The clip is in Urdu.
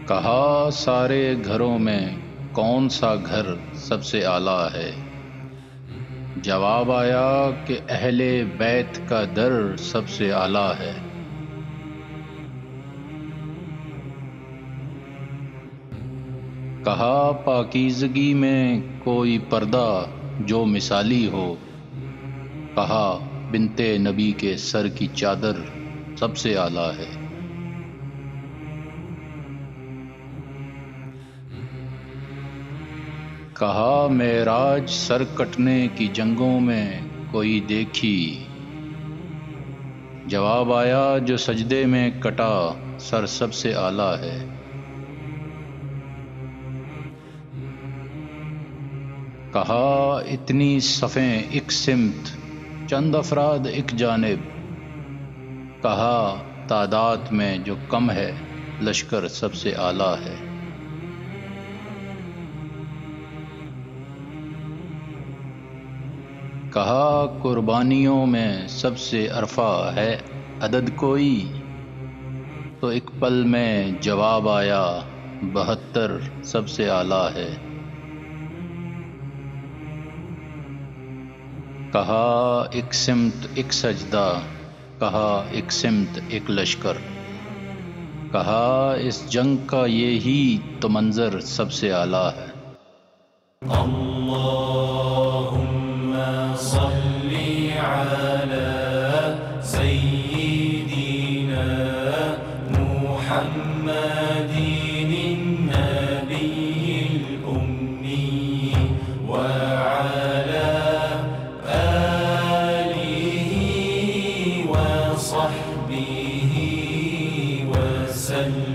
کہا سارے گھروں میں کون سا گھر سب سے اعلیٰ ہے؟ جواب آیا کہ اہل بیت کا در سب سے اعلیٰ ہے۔ کہا پاکیزگی میں کوئی پردہ جو مثالی ہو، کہا بنت نبی کے سر کی چادر سب سے اعلیٰ ہے۔ کہا معراج سر کٹنے کی جنگوں میں کوئی دیکھی، جواب آیا جو سجدے میں کٹا سر سب سے اعلیٰ ہے۔ کہا اتنی صفیں ایک سمت چند افراد ایک جانب، کہا تعداد میں جو کم ہے لشکر سب سے اعلیٰ ہے۔ کہا قربانیوں میں سب سے ارفع ہے عدد کوئی، تو ایک پل میں جواب آیا 72 سب سے اعلیٰ ہے۔ کہا ایک سمت ایک سجدہ، کہا ایک سمت ایک لشکر، کہا اس جنگ کا یہی تو منظر سب سے اعلیٰ ہے۔ اللہم صلی علی سیدنا محمد النبی الأمی وعلى آلہ وصحبہ وسلم۔